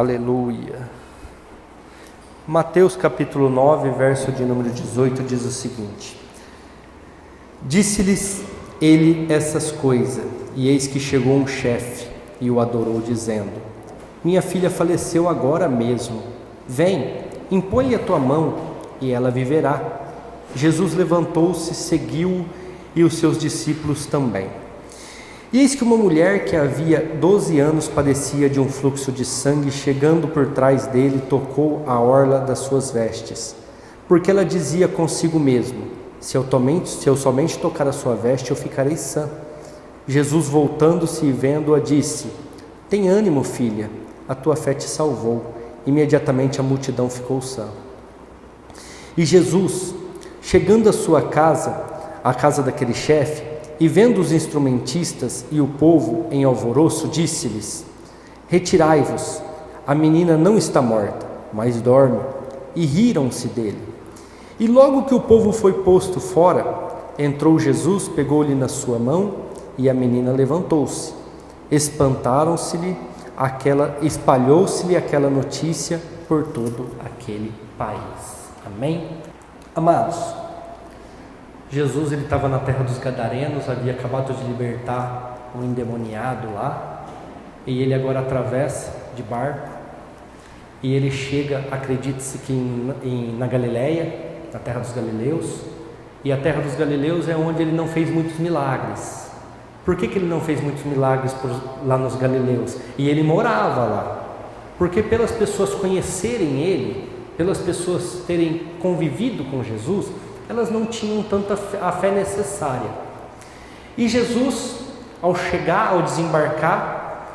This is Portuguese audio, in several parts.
Aleluia. Mateus capítulo 9, verso de número 18 diz o seguinte: Disse-lhes ele essas coisas, e eis que chegou um chefe e o adorou, dizendo: Minha filha faleceu agora mesmo. Vem, impõe-lhe a tua mão, e ela viverá. Jesus levantou-se, seguiu-o, e os seus discípulos também. E eis que uma mulher que havia 12 anos padecia de um fluxo de sangue, chegando por trás dele, tocou a orla das suas vestes, porque ela dizia consigo mesmo: se eu somente tocar a sua veste, eu ficarei sã. Jesus, voltando-se e vendo-a, disse: Tem ânimo, filha, a tua fé te salvou. Imediatamente a multidão ficou sã. E Jesus, chegando à sua casa, à casa daquele chefe, e vendo os instrumentistas e o povo em alvoroço, disse-lhes: Retirai-vos, a menina não está morta, mas dorme. E riram-se dele. E logo que o povo foi posto fora, entrou Jesus, pegou-lhe na sua mão, e a menina levantou-se. Espalhou-se-lhe aquela notícia por todo aquele país. Amém? Amados, Jesus estava na terra dos Gadarenos, havia acabado de libertar um endemoniado lá, e ele agora atravessa de barco, e ele chega, acredite-se que na Galileia, na terra dos Galileus, e a terra dos Galileus é onde ele não fez muitos milagres. Por que ele não fez muitos milagres lá nos Galileus? E ele morava lá, porque pelas pessoas conhecerem ele, pelas pessoas terem convivido com Jesus, elas não tinham tanta a fé necessária. E Jesus, ao desembarcar,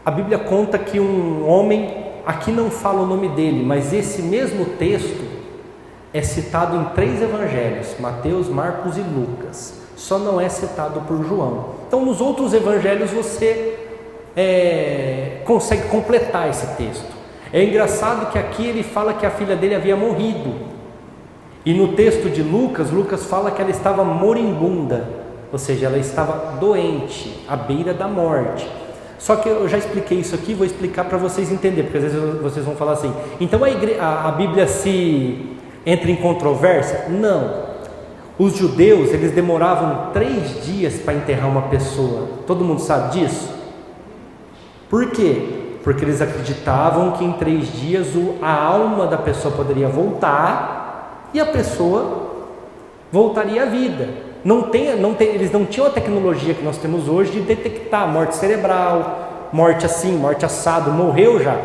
a Bíblia conta que um homem, aqui não fala o nome dele, mas esse mesmo texto é citado em 3 evangelhos, Mateus, Marcos e Lucas, só não é citado por João. Então nos outros evangelhos você consegue completar esse texto. É engraçado que aqui ele fala que a filha dele havia morrido, e no texto de Lucas, Lucas fala que ela estava moribunda, ou seja, ela estava doente, à beira da morte. Só que eu já expliquei isso aqui, vou explicar para vocês entenderem, porque às vezes vocês vão falar assim: então a Bíblia se entra em controvérsia? Não. Os judeus, eles demoravam 3 dias para enterrar uma pessoa. Todo mundo sabe disso? Por quê? Porque eles acreditavam que em 3 dias a alma da pessoa poderia voltar e a pessoa voltaria à vida. Eles não tinham a tecnologia que nós temos hoje de detectar morte cerebral, morte assim, morte assado, morreu já.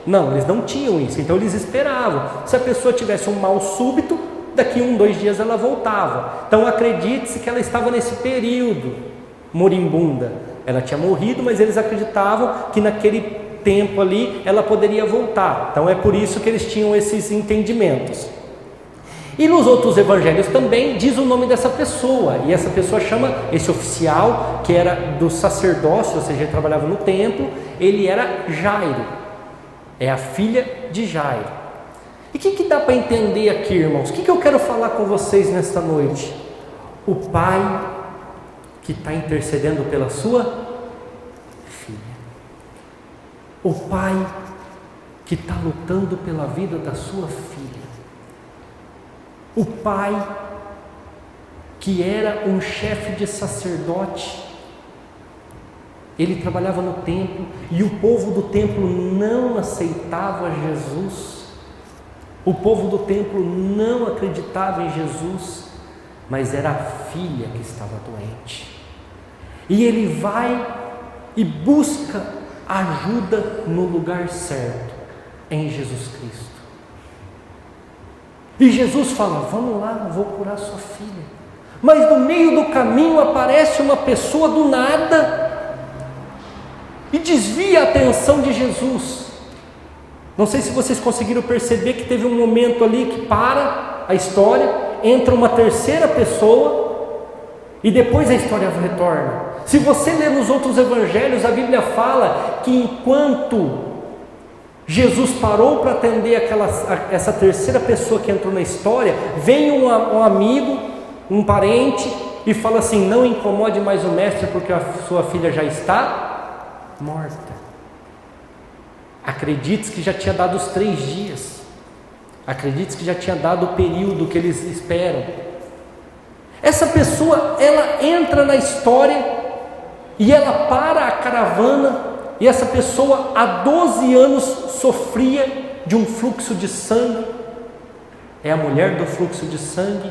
Não, eles não tinham isso, então eles esperavam. Se a pessoa tivesse um mal súbito, daqui 1, 2 dias ela voltava. Então acredite-se que ela estava nesse período moribunda. Ela tinha morrido, mas eles acreditavam que naquele tempo ali ela poderia voltar. Então é por isso que eles tinham esses entendimentos. E nos outros evangelhos também diz o nome dessa pessoa, e essa pessoa chama, esse oficial, que era do sacerdócio, ou seja, ele trabalhava no templo, ele era Jairo, é a filha de Jairo. E o que dá para entender aqui, irmãos? O que eu quero falar com vocês nesta noite? O pai que está intercedendo pela sua filha, o pai que está lutando pela vida da sua filha, o pai que era um chefe de sacerdote, ele trabalhava no templo e o povo do templo não aceitava Jesus, o povo do templo não acreditava em Jesus, mas era a filha que estava doente, e ele vai e busca ajuda no lugar certo, em Jesus Cristo. E Jesus fala: vamos lá, vou curar sua filha. Mas no meio do caminho aparece uma pessoa do nada e desvia a atenção de Jesus. Não sei se vocês conseguiram perceber que teve um momento ali que para a história, entra uma terceira pessoa e depois a história retorna. Se você ler nos outros evangelhos, a Bíblia fala que enquanto Jesus parou para atender essa terceira pessoa que entrou na história, vem um amigo, um parente, e fala assim: não incomode mais o mestre, porque a sua filha já está morta. Acredite que já tinha dado os 3 dias. Acredite que já tinha dado o período que eles esperam. Essa pessoa, ela entra na história e ela para a caravana, e essa pessoa há 12 anos sofria de um fluxo de sangue. É a mulher do fluxo de sangue,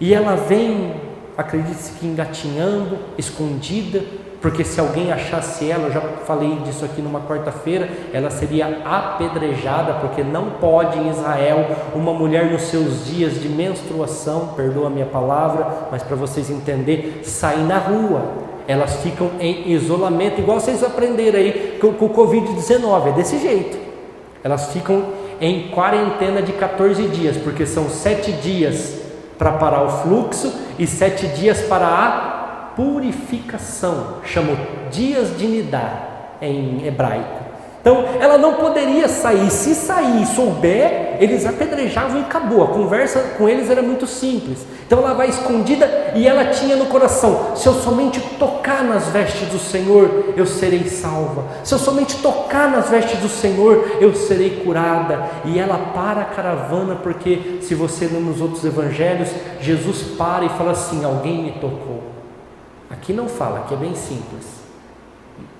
e ela vem, acredite-se que engatinhando, escondida, porque se alguém achasse ela, eu já falei disso aqui numa quarta-feira, ela seria apedrejada, porque não pode em Israel uma mulher nos seus dias de menstruação, perdoa a minha palavra, mas para vocês entenderem, sair na rua. Elas ficam em isolamento, igual vocês aprenderam aí com o Covid-19, é desse jeito. Elas ficam em quarentena de 14 dias, porque são 7 dias para parar o fluxo e 7 dias para a purificação, chamam dias de Nidá em hebraico. Então ela não poderia sair, se sair e souber, eles apedrejavam e acabou. A conversa com eles era muito simples. Então ela vai escondida e ela tinha no coração: se eu somente tocar nas vestes do Senhor, eu serei salva. Se eu somente tocar nas vestes do Senhor, eu serei curada. E ela para a caravana, porque se você ler nos outros evangelhos, Jesus para e fala assim: alguém me tocou. Aqui não fala, aqui é bem simples.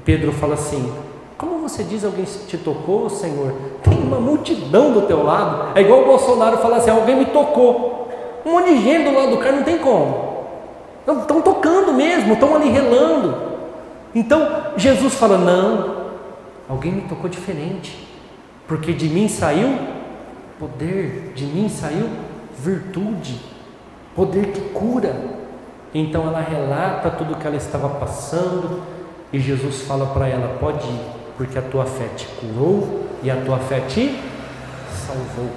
Pedro fala assim: como você diz alguém te tocou, Senhor? Tem uma multidão do teu lado. É igual o Bolsonaro falar assim: alguém me tocou. Um monte de gente do lado do cara, não tem como. Estão tocando mesmo, estão ali relando. Então Jesus fala: não, alguém me tocou diferente, porque de mim saiu poder, de mim saiu virtude, poder que cura. Então ela relata tudo o que ela estava passando, e Jesus fala para ela: pode ir, porque a tua fé te curou e a tua fé te salvou.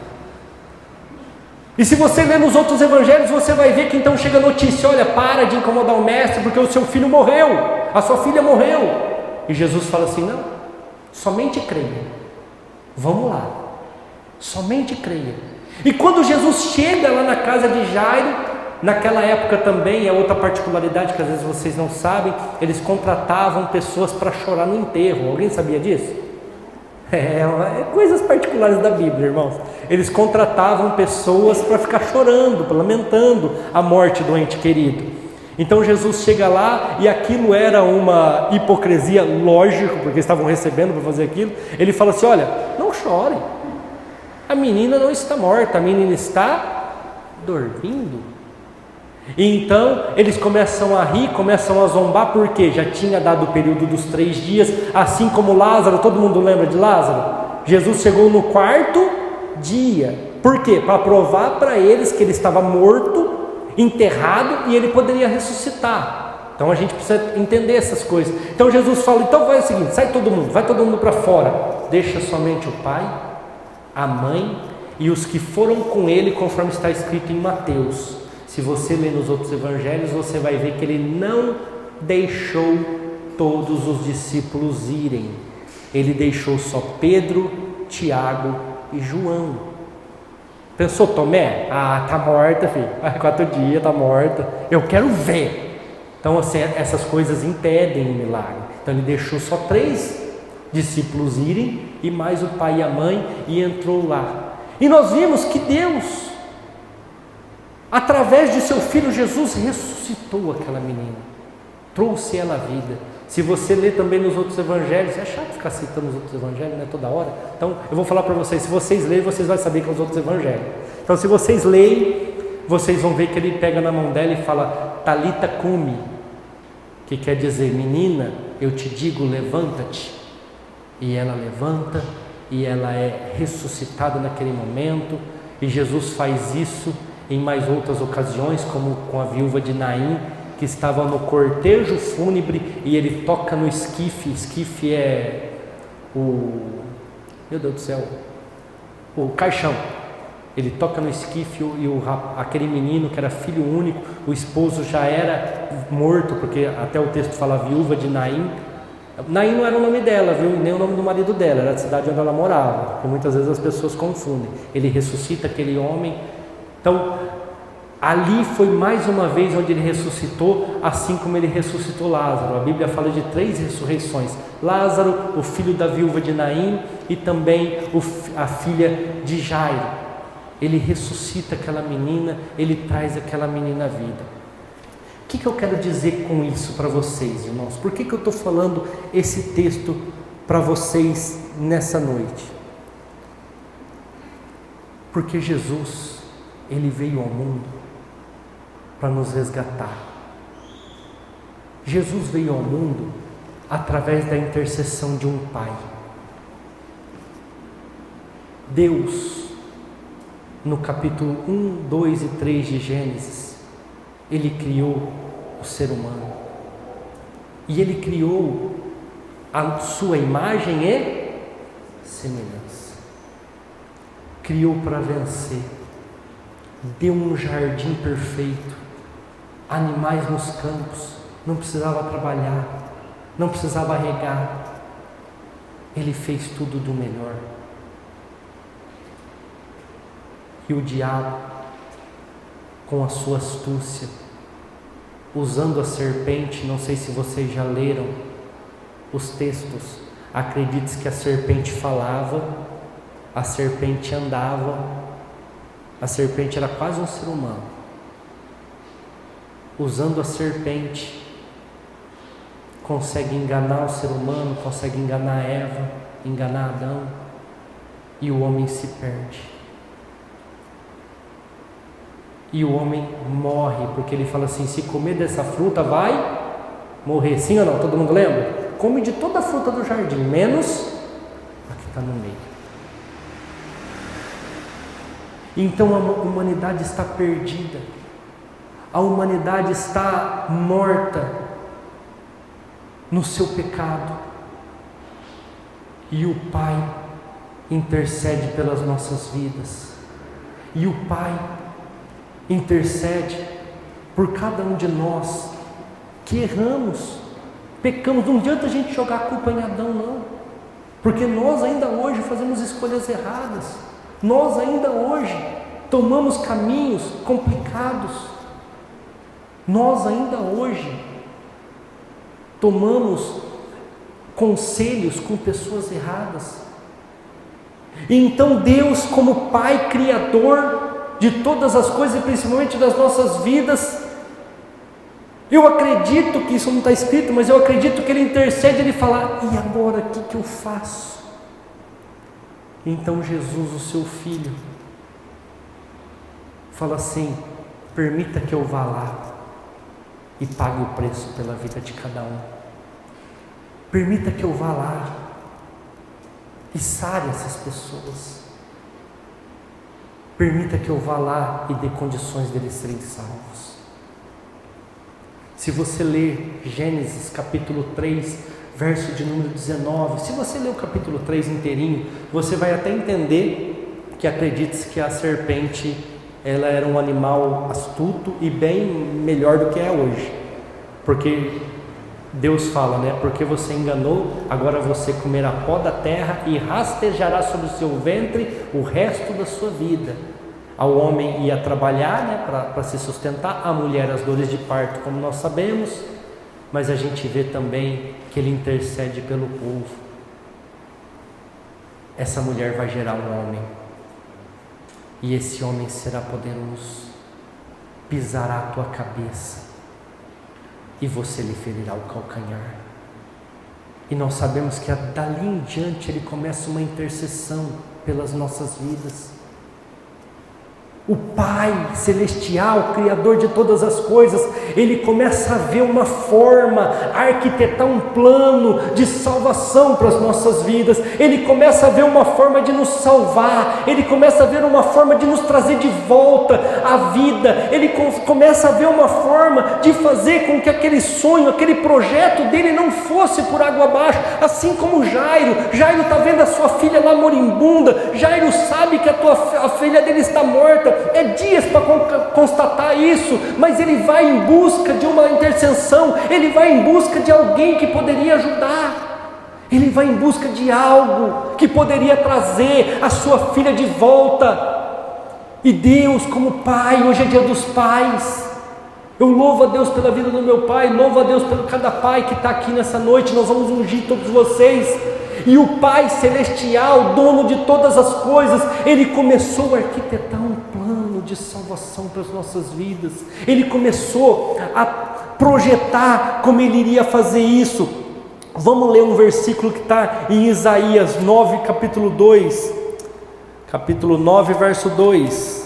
E se você ler nos outros evangelhos, você vai ver que então chega a notícia: olha, para de incomodar o mestre, porque o seu filho morreu, a sua filha morreu. E Jesus fala assim: não, somente creia, vamos lá, somente creia. E quando Jesus chega lá na casa de Jairo, naquela época também, é outra particularidade que às vezes vocês não sabem, eles contratavam pessoas para chorar no enterro. Alguém sabia disso? É coisas particulares da Bíblia, irmãos. Eles contratavam pessoas para ficar chorando, lamentando a morte do ente querido. Então Jesus chega lá, e aquilo era uma hipocrisia, lógico, porque estavam recebendo para fazer aquilo. Ele fala assim: olha, não chorem, a menina não está morta, a menina está dormindo. E então eles começam a rir, começam a zombar, porque já tinha dado o período dos 3 dias, assim como Lázaro. Todo mundo lembra de Lázaro? Jesus chegou no 4º dia. Por quê? Para provar para eles que ele estava morto, enterrado, e ele poderia ressuscitar. Então a gente precisa entender essas coisas. Então Jesus fala: então faz o seguinte, sai todo mundo, vai todo mundo para fora, deixa somente o pai, a mãe e os que foram com ele, conforme está escrito em Mateus. Se você ler nos outros evangelhos, você vai ver que ele não deixou todos os discípulos irem. Ele deixou só Pedro, Tiago e João. Pensou Tomé? Ah, tá morta, filho. 4 dias, tá morta. Eu quero ver. Então, assim, essas coisas impedem o milagre. Então ele deixou só 3 discípulos irem, e mais o pai e a mãe, e entrou lá. E nós vimos que Deus, através de seu filho Jesus, ressuscitou aquela menina, trouxe ela à vida. Se você ler também nos outros evangelhos, é chato ficar citando os outros evangelhos, né, toda hora. Então eu vou falar para vocês: se vocês lerem, vocês vão saber que é os outros evangelhos. Então se vocês lerem, vocês vão ver que ele pega na mão dela e fala Talita cumi, que quer dizer: menina, eu te digo, levanta-te. E ela levanta, e ela é ressuscitada naquele momento. E Jesus faz isso em mais outras ocasiões, como com a viúva de Naim, que estava no cortejo fúnebre, e ele toca no esquife. Esquife é meu Deus do céu, o caixão. Ele toca no esquife, e aquele menino que era filho único, o esposo já era morto, porque até o texto fala viúva de Naim. Naim não era o nome dela, viu? Nem o nome do marido dela, era a cidade onde ela morava, porque muitas vezes as pessoas confundem. Ele ressuscita aquele homem. Então Ali foi mais uma vez onde ele ressuscitou, assim como ele ressuscitou Lázaro. A Bíblia fala de 3 ressurreições: Lázaro, o filho da viúva de Naim, e também a filha de Jairo. Ele ressuscita aquela menina, ele traz aquela menina à vida. O que eu quero dizer com isso para vocês, irmãos? Por que eu estou falando esse texto para vocês nessa noite? Porque Jesus, ele veio ao mundo para nos resgatar. Jesus veio ao mundo através da intercessão de um Pai. Deus, no capítulo 1, 2 e 3 de Gênesis, Ele criou o ser humano. E Ele criou a sua imagem e semelhança. Criou para vencer. Deu um jardim perfeito. Animais nos campos, não precisava trabalhar, não precisava regar. Ele fez tudo do melhor. E o diabo, com a sua astúcia, usando a serpente, não sei se vocês já leram os textos, acredite que a serpente falava, a serpente andava, a serpente era quase um ser humano. Usando a serpente, consegue enganar o ser humano, consegue enganar Eva, enganar Adão, e o homem se perde. E o homem morre, porque ele fala assim: se comer dessa fruta vai morrer. Sim ou não? Todo mundo lembra? Come de toda a fruta do jardim, menos a que está no meio. Então a humanidade está perdida. A humanidade está morta no seu pecado. E o Pai intercede pelas nossas vidas. E o Pai intercede por cada um de nós que erramos, pecamos. Não adianta a gente jogar a culpa em Adão, não. Porque nós ainda hoje fazemos escolhas erradas. Nós ainda hoje tomamos caminhos complicados. Nós ainda hoje tomamos conselhos com pessoas erradas. E então Deus, como Pai Criador de todas as coisas e principalmente das nossas vidas, eu acredito que isso não está escrito, mas eu acredito que Ele intercede, Ele fala: e agora o que eu faço? Então Jesus, o seu Filho, fala assim: permita que eu vá lá e pague o preço pela vida de cada um. Permita que eu vá lá e sare essas pessoas. Permita que eu vá lá e dê condições deles serem salvos. Se você ler Gênesis capítulo 3, verso de número 19, se você ler o capítulo 3 inteirinho, você vai até entender que acredite-se que a serpente, ela era um animal astuto e bem melhor do que é hoje. Porque Deus fala, né? Porque você enganou, agora você comerá pó da terra e rastejará sobre o seu ventre o resto da sua vida. Ao homem ia trabalhar, né, para se sustentar, a mulher as dores de parto, como nós sabemos, mas a gente vê também que Ele intercede pelo povo. Essa mulher vai gerar um homem, e esse homem será poderoso, pisará a tua cabeça, e você lhe ferirá o calcanhar. E nós sabemos que dali em diante Ele começa uma intercessão pelas nossas vidas. O Pai Celestial, Criador de todas as coisas, Ele começa a ver uma forma, a arquitetar um plano de salvação para as nossas vidas. Ele começa a ver uma forma de nos salvar, Ele começa a ver uma forma de nos trazer de volta à vida. Ele começa a ver uma forma de fazer com que aquele sonho, aquele projeto dele não fosse por água abaixo, assim como Jairo está vendo a sua filha lá moribunda, Jairo sabe que a filha dele está morta, é dias para constatar isso, mas ele vai em busca de uma intercessão, ele vai em busca de alguém que poderia ajudar, ele vai em busca de algo que poderia trazer a sua filha de volta. E Deus, como Pai, hoje é dia dos pais. Eu louvo a Deus pela vida do meu pai, louvo a Deus pelo cada pai que está aqui nessa noite. Nós vamos ungir todos vocês. E o Pai Celestial, dono de todas as coisas, Ele começou a arquitetar um plano de salvação para as nossas vidas. Ele começou a projetar como Ele iria fazer isso. Vamos ler um versículo que está em Isaías 9, capítulo 2. Capítulo 9, verso 2.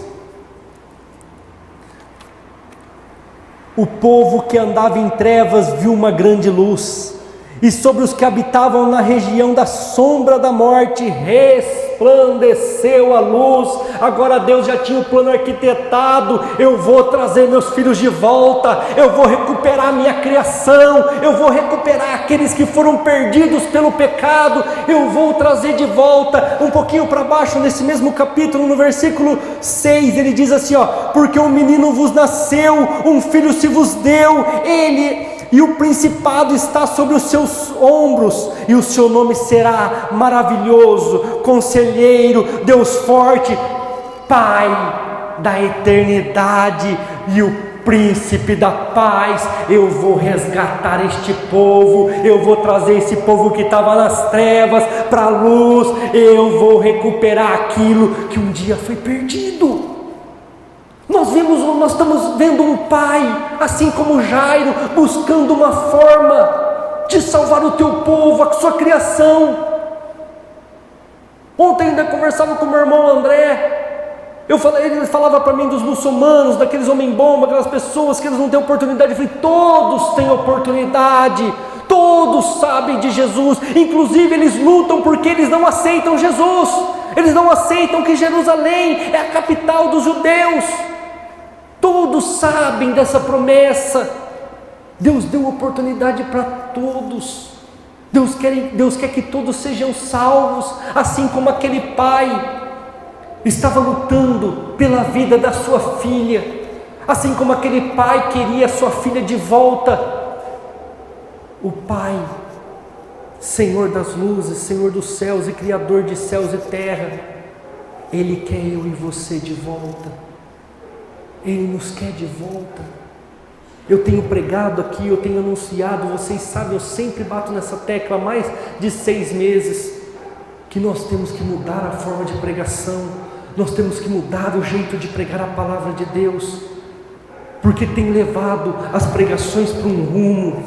O povo que andava em trevas viu uma grande luz, e sobre os que habitavam na região da sombra da morte resplandeceu a luz. Agora Deus já tinha o plano arquitetado. Eu vou trazer meus filhos de volta, eu vou recuperar minha criação, eu vou recuperar aqueles que foram perdidos pelo pecado, eu vou trazer de volta. Um pouquinho para baixo, nesse mesmo capítulo, no versículo 6, ele diz assim, porque um menino vos nasceu, um filho se vos deu, e o principado está sobre os seus ombros, e o seu nome será maravilhoso, conselheiro, Deus forte, Pai da eternidade e o príncipe da paz. Eu vou resgatar este povo, eu vou trazer esse povo que estava nas trevas para a luz, eu vou recuperar aquilo que um dia foi perdido. Nós estamos vendo um pai, assim como Jairo, buscando uma forma de salvar o teu povo, a sua criação. Ontem ainda conversava com meu irmão André, ele falava para mim dos muçulmanos, daqueles homem-bomba, aquelas pessoas que eles não têm oportunidade. Eu falei, todos têm oportunidade, todos sabem de Jesus, inclusive eles lutam porque eles não aceitam Jesus, eles não aceitam que Jerusalém é a capital dos judeus. Todos sabem dessa promessa. Deus deu oportunidade para todos. Deus quer que todos sejam salvos, assim como aquele pai estava lutando pela vida da sua filha, assim como aquele pai queria sua filha de volta. O Pai, Senhor das luzes, Senhor dos céus e Criador de céus e terra, Ele quer eu e você de volta. Ele nos quer de volta. Eu tenho pregado aqui, eu tenho anunciado, vocês sabem, eu sempre bato nessa tecla há mais de 6 meses, que nós temos que mudar a forma de pregação, nós temos que mudar o jeito de pregar a palavra de Deus, porque tem levado as pregações para um rumo.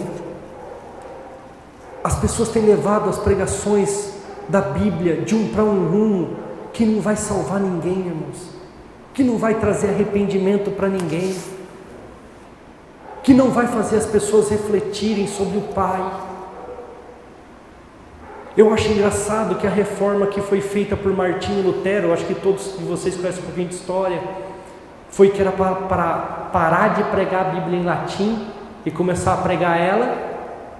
As pessoas têm levado as pregações da Bíblia para um rumo que não vai salvar ninguém, irmãos, que não vai trazer arrependimento para ninguém, que não vai fazer as pessoas refletirem sobre o Pai. Eu acho engraçado que a reforma que foi feita por Martinho Lutero, eu acho que todos de vocês conhecem um pouquinho de história, foi que era para parar de pregar a Bíblia em latim e começar a pregar ela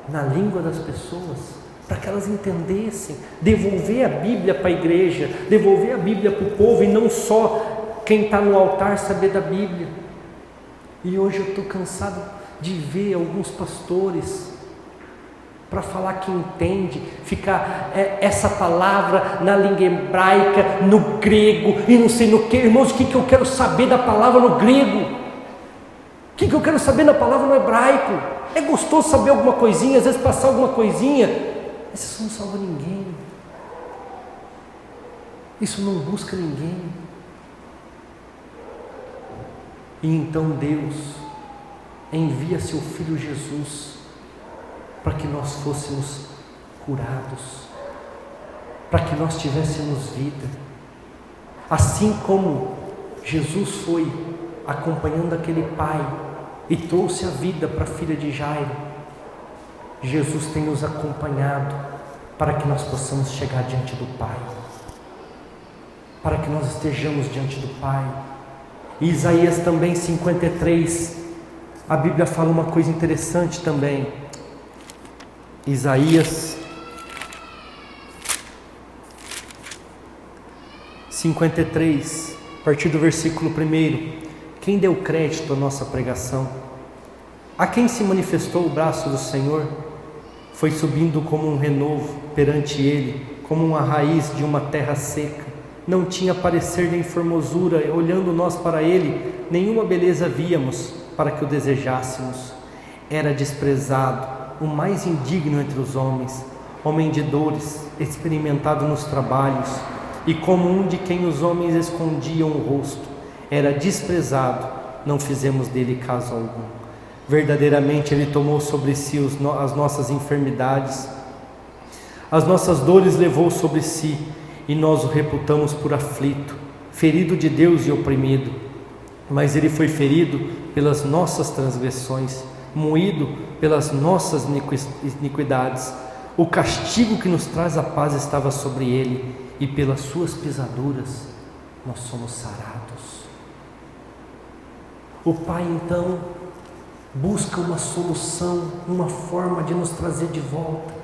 na língua das pessoas, para que elas entendessem, devolver a Bíblia para a igreja, devolver a Bíblia para o povo, e não só quem está no altar saber da Bíblia. E hoje eu estou cansado de ver alguns pastores, para falar que entende, ficar essa palavra na língua hebraica, no grego e não sei no que. Irmãos, o que eu quero saber da palavra no grego? O que eu quero saber da palavra no hebraico? É gostoso saber alguma coisinha, às vezes passar alguma coisinha, mas isso não salva ninguém, isso não busca ninguém. E então Deus envia seu Filho Jesus para que nós fôssemos curados, para que nós tivéssemos vida. Assim como Jesus foi acompanhando aquele pai e trouxe a vida para a filha de Jairo, Jesus tem nos acompanhado para que nós possamos chegar diante do Pai, para que nós estejamos diante do Pai. Isaías também 53, a Bíblia fala uma coisa interessante também. Isaías 53, a partir do versículo 1. Quem deu crédito à nossa pregação? A quem se manifestou o braço do Senhor? Foi subindo como um renovo perante Ele, como uma raiz de uma terra seca. não tinha parecer nem formosura, olhando nós para ele, nenhuma beleza víamos para que o desejássemos. Era desprezado, o mais indigno entre os homens, homem de dores, experimentado nos trabalhos, e como um de quem os homens escondiam o rosto. Era desprezado, não fizemos dele caso algum. Verdadeiramente ele tomou sobre si as nossas enfermidades, as nossas dores levou sobre si, e nós o reputamos por aflito, ferido de Deus e oprimido. Mas ele foi ferido pelas nossas transgressões, moído pelas nossas iniquidades. O castigo que nos traz a paz estava sobre ele, e pelas suas pisaduras nós somos sarados. O Pai então busca uma solução, uma forma de nos trazer de volta.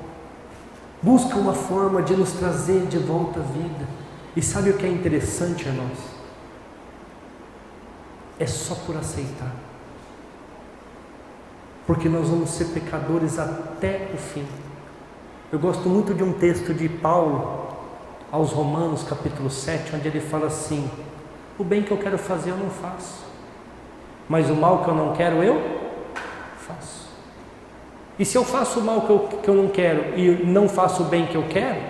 Busca uma forma de nos trazer de volta à vida. E sabe o que é interessante, irmãos? É só por aceitar. Porque nós vamos ser pecadores até o fim. Eu gosto muito de um texto de Paulo aos Romanos, capítulo 7, onde ele fala assim: o bem que eu quero fazer eu não faço, mas o mal que eu não quero eu faço. E se eu faço o mal que eu não quero e não faço o bem que eu quero,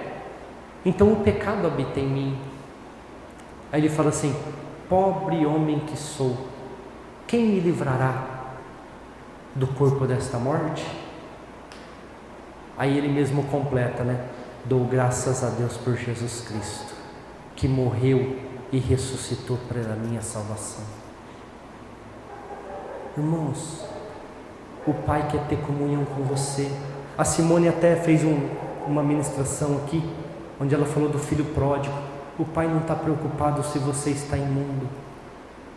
então o pecado habita em mim. Aí ele fala assim: pobre homem que sou, quem me livrará do corpo desta morte? Aí ele mesmo completa, né? Dou graças a Deus por Jesus Cristo, que morreu e ressuscitou para a minha salvação. Irmãos, o Pai quer ter comunhão com você. A Simone até fez uma ministração aqui, onde ela falou do filho pródigo. O Pai não está preocupado se você está imundo.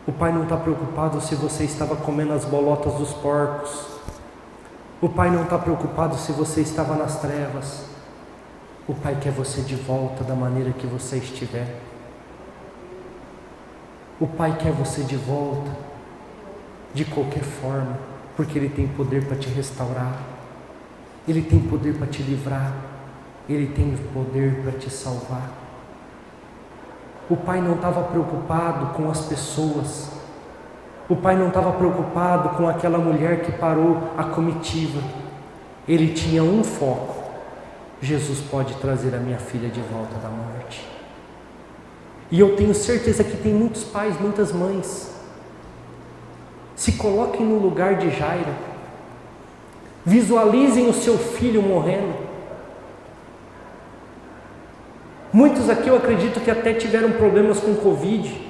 O Pai não está preocupado se você estava comendo as bolotas dos porcos. O Pai não está preocupado se você estava nas trevas. O Pai quer você de volta da maneira que você estiver. O Pai quer você de volta de qualquer forma, porque Ele tem poder para te restaurar, Ele tem poder para te livrar, Ele tem poder para te salvar. O Pai não estava preocupado com as pessoas. O Pai não estava preocupado com aquela mulher que parou a comitiva. Ele tinha um foco: Jesus pode trazer a minha filha de volta da morte. E eu tenho certeza que tem muitos pais, muitas mães. Se coloquem no lugar de Jairo. Visualizem o seu filho morrendo. Muitos aqui eu acredito que até tiveram problemas com Covid.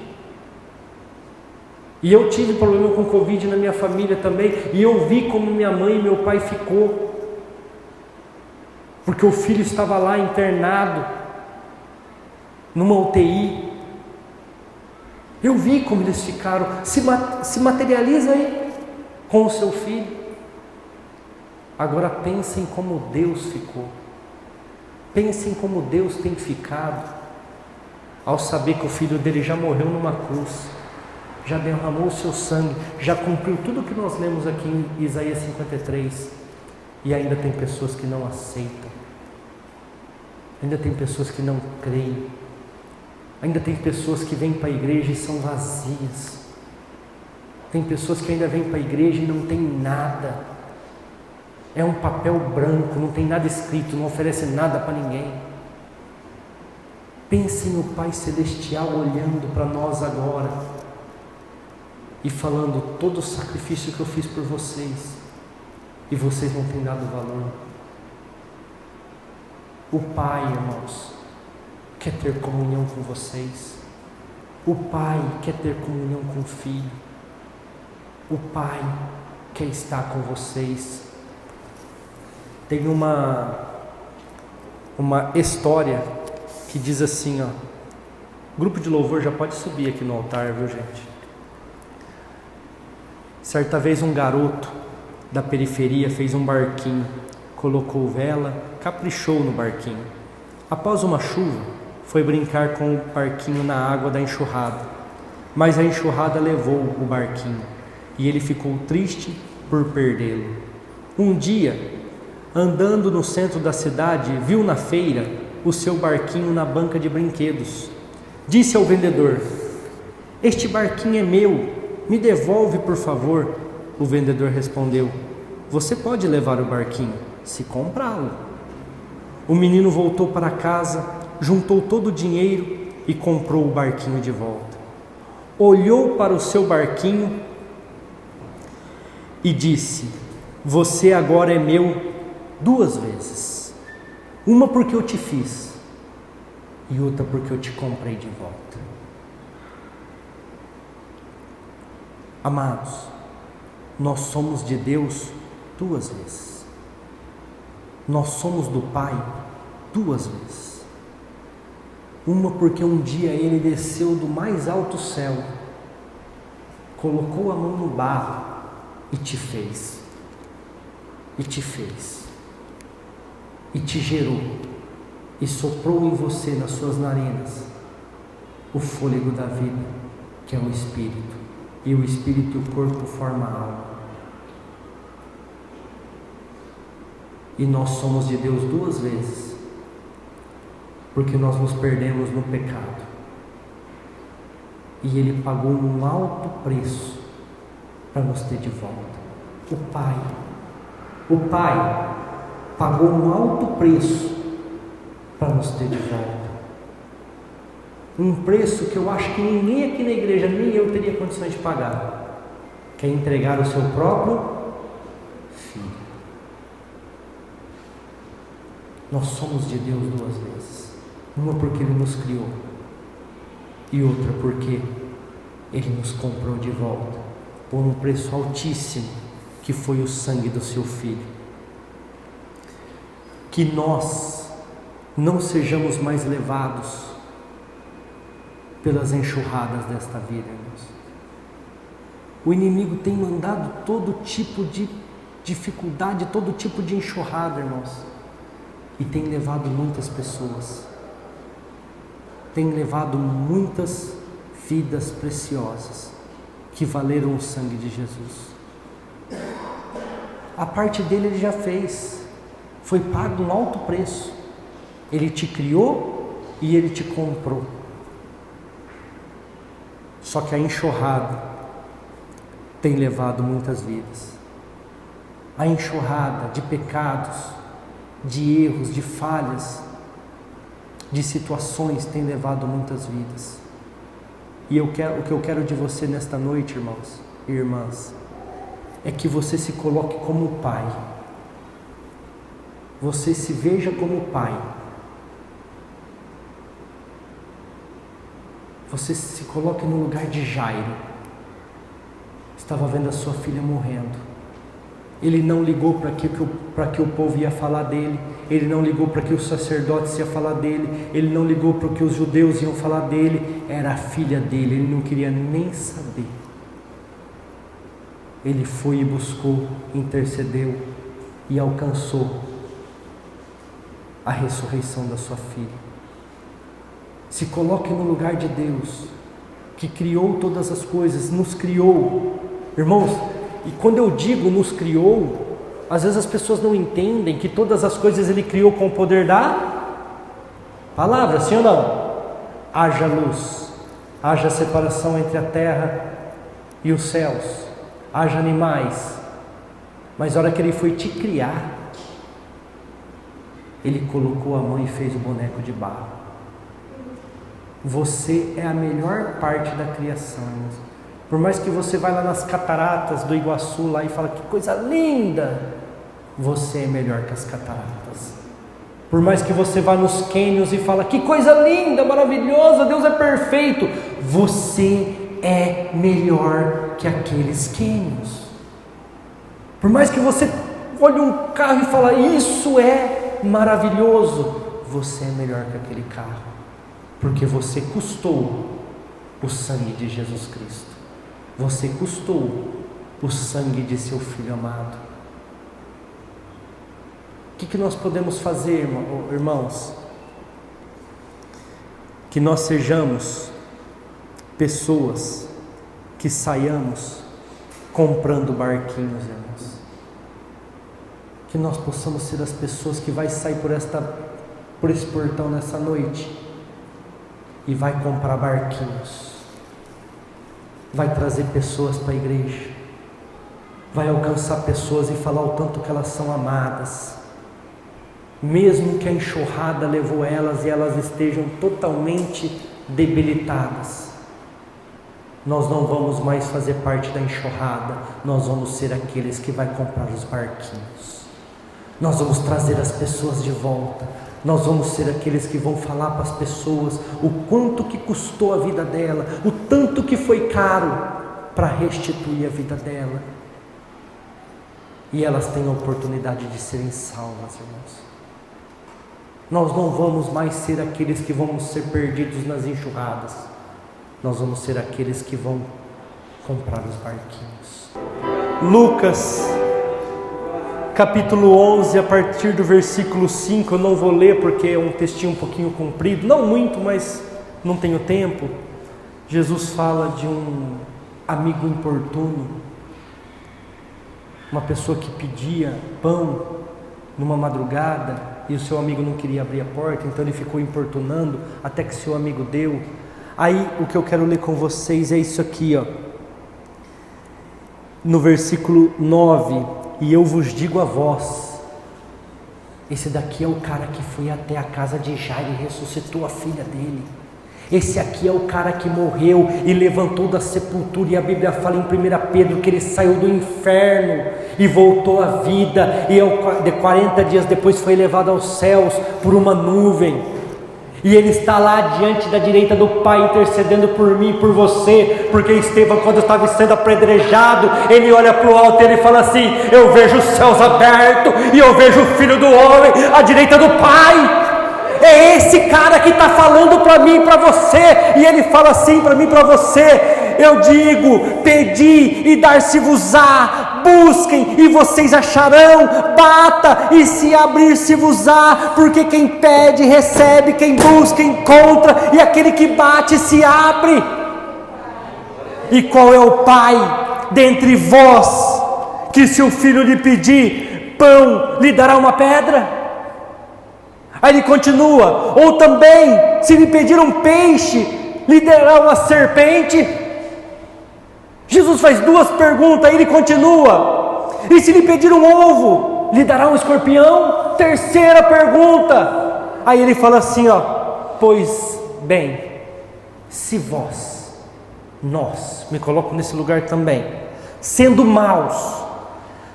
E eu tive problema com Covid na minha família também. E eu vi como minha mãe e meu pai ficou. Porque o filho estava lá internado, numa UTI. Eu vi como eles ficaram. Se materializa aí com o seu filho. Agora pensem como Deus ficou. Pensem como Deus tem ficado ao saber que o filho dele já morreu numa cruz, já derramou o seu sangue, já cumpriu tudo o que nós lemos aqui em Isaías 53, e ainda tem pessoas que não aceitam, ainda tem pessoas que não creem, ainda tem pessoas que vêm para a igreja e são vazias, tem pessoas que ainda vêm para a igreja e não tem nada. É um papel branco, não tem nada escrito, não oferece nada para ninguém. Pensem no Pai Celestial olhando para nós agora e falando: todo o sacrifício que eu fiz por vocês, e vocês não têm dado valor. O Pai, irmãos, quer ter comunhão com vocês. O Pai quer ter comunhão com o Filho. O Pai quer estar com vocês. Tem uma história que diz assim, ó. O grupo de louvor já pode subir aqui no altar, viu, gente? Certa vez um garoto da periferia fez um barquinho, colocou vela, caprichou no barquinho. Após uma chuva, foi brincar com o barquinho na água da enxurrada, mas a enxurrada levou o barquinho e ele ficou triste por perdê-lo. Um dia, andando no centro da cidade, viu na feira o seu barquinho na banca de brinquedos. disse ao vendedor: este barquinho é meu, me devolve por favor. O vendedor respondeu: você pode levar o barquinho, se comprá-lo. O menino voltou para casa, juntou todo o dinheiro e comprou o barquinho de volta. Olhou para o seu barquinho e disse: você agora é meu 2 vezes. Uma porque eu te fiz e outra porque eu te comprei de volta. Amados, nós somos de Deus 2 vezes. Nós somos do Pai 2 vezes. Uma porque um dia Ele desceu do mais alto céu, colocou a mão no barro e te fez. E te fez. E te gerou. E soprou em você, nas suas narinas, o fôlego da vida, que é o Espírito. E o Espírito e o corpo formam a alma. E nós somos de Deus 2 vezes, porque nós nos perdemos no pecado. E Ele pagou um alto preço para nos ter de volta. O Pai pagou um alto preço para nos ter de volta. Um preço que eu acho que ninguém aqui na igreja, nem eu, teria condições de pagar, que é entregar o seu próprio Filho. Nós somos de Deus 2 vezes. Uma porque Ele nos criou, e outra porque Ele nos comprou de volta por um preço altíssimo, que foi o sangue do seu Filho. Que nós não sejamos mais levados pelas enxurradas desta vida, irmãos. O inimigo tem mandado todo tipo de dificuldade, todo tipo de enxurrada, irmãos, e tem levado muitas pessoas, tem levado muitas vidas preciosas que valeram o sangue de Jesus. A parte dele Ele já fez, foi pago um alto preço. Ele te criou e Ele te comprou. Só que a enxurrada tem levado muitas vidas. A enxurrada de pecados, de erros, de falhas, de situações tem levado muitas vidas. E o que eu quero de você nesta noite, irmãos e irmãs, é que você se coloque como pai. Você se veja como pai. Você se coloque no lugar de Jairo. Estava vendo a sua filha morrendo. Ele não ligou para que o povo ia falar dele. Ele não ligou para que os sacerdotes iam falar dele. Ele não ligou para que os judeus iam falar dele. Era a filha dele, ele não queria nem saber. Ele foi e buscou, intercedeu e alcançou a ressurreição da sua filha. Se coloque no lugar de Deus, que criou todas as coisas, nos criou. Irmãos, e quando eu digo nos criou, às vezes as pessoas não entendem que todas as coisas Ele criou com o poder da palavra, sim ou não? Haja luz, haja separação entre a terra e os céus, haja animais. Mas a hora que Ele foi te criar, Ele colocou a mão e fez o boneco de barro. Você é a melhor parte da criação, irmãos. Por mais que você vá lá nas cataratas do Iguaçu lá e fala que coisa linda, você é melhor que as cataratas. Por mais que você vá nos cânions e fala que coisa linda, maravilhosa, Deus é perfeito, você é melhor que aqueles cânions. Por mais que você olhe um carro e fala isso é maravilhoso, você é melhor que aquele carro, porque você custou o sangue de Jesus Cristo. Você custou o sangue de seu Filho amado. O que nós podemos fazer, irmãos? Que nós sejamos pessoas que saiamos comprando barquinhos, irmãos. Que nós possamos ser as pessoas que vai sair por esse portão nessa noite e vai comprar barquinhos, vai trazer pessoas para a igreja, vai alcançar pessoas e falar o tanto que elas são amadas, mesmo que a enxurrada levou elas e elas estejam totalmente debilitadas. Nós não vamos mais fazer parte da enxurrada, nós vamos ser aqueles que vai comprar os barquinhos, nós vamos trazer as pessoas de volta, nós vamos ser aqueles que vão falar para as pessoas o quanto que custou a vida dela, o tanto que foi caro para restituir a vida dela, e elas têm a oportunidade de serem salvas, irmãos. Nós não vamos mais ser aqueles que vamos ser perdidos nas enxurradas, nós vamos ser aqueles que vão comprar os barquinhos. Lucas capítulo 11, a partir do versículo 5, eu não vou ler porque é um textinho um pouquinho comprido, não muito, mas não tenho tempo. Jesus fala de um amigo importuno, uma pessoa que pedia pão numa madrugada e o seu amigo não queria abrir a porta, então ele ficou importunando até que seu amigo deu. Aí o que eu quero ler com vocês é isso aqui, ó, no versículo 9: e eu vos digo a vós. Esse daqui é o cara que foi até a casa de Jairo e ressuscitou a filha dele. Esse aqui é o cara que morreu e levantou da sepultura, e a Bíblia fala em 1 Pedro que ele saiu do inferno e voltou à vida, e 40 dias depois foi levado aos céus por uma nuvem, e ele está lá diante da direita do Pai, intercedendo por mim e por você, porque Estevão, quando estava sendo apedrejado, ele olha para o alto e ele fala assim: eu vejo os céus abertos e eu vejo o Filho do Homem à direita do Pai. É esse cara que está falando para mim e para você, e ele fala assim para mim e para você: eu digo, pedi e dar-se-vos-á, busquem e vocês acharão, bata e se abrir-se-vos-á, porque quem pede recebe, quem busca encontra, e aquele que bate se abre. E qual é o pai dentre vós que, se o filho lhe pedir pão, lhe dará uma pedra? Aí ele continua: ou também, se lhe pedir um peixe, lhe dará uma serpente? Jesus faz duas perguntas, aí ele continua: e se lhe pedir um ovo, lhe dará um escorpião? Terceira pergunta, aí ele fala assim, ó: pois bem, se vós, nós, me coloco nesse lugar também, sendo maus,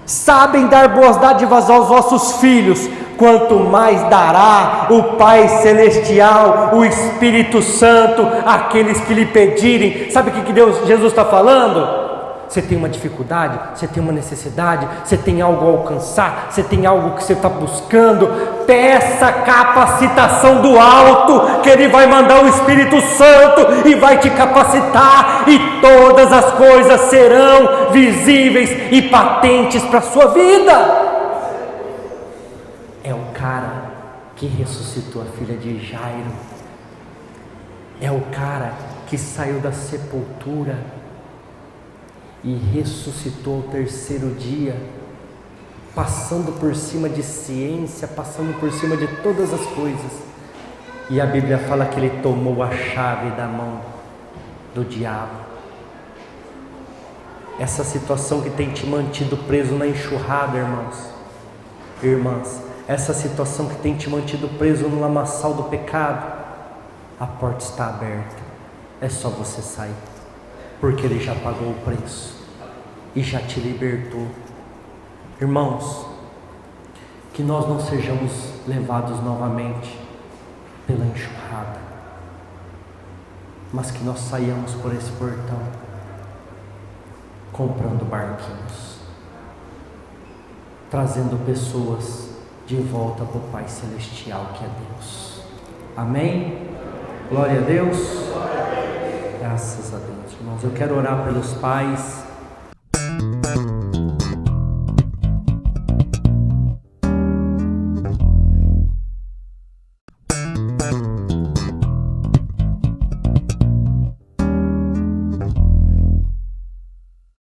sabem dar boas dádivas aos vossos filhos, quanto mais dará o Pai Celestial, o Espírito Santo, àqueles que lhe pedirem. Sabe o que Jesus está falando? Você tem uma dificuldade, você tem uma necessidade, você tem algo a alcançar, você tem algo que você está buscando, peça capacitação do alto, que Ele vai mandar o Espírito Santo e vai te capacitar, e todas as coisas serão visíveis e patentes para a sua vida. É o cara que ressuscitou a filha de Jairo, é o cara que saiu da sepultura e ressuscitou ao terceiro dia, passando por cima de ciência, passando por cima de todas as coisas. E a Bíblia fala que ele tomou a chave da mão do diabo. Essa situação que tem te mantido preso na enxurrada, irmãos, irmãs, essa situação que tem te mantido preso no lamaçal do pecado, a porta está aberta, é só você sair, porque Ele já pagou o preço e já te libertou. Irmãos, que nós não sejamos levados novamente pela enxurrada, mas que nós saiamos por esse portão comprando barquinhos, trazendo pessoas de volta para o Pai Celestial, que é Deus. Amém? Glória a Deus. Graças a Deus, irmãos. Eu quero orar pelos pais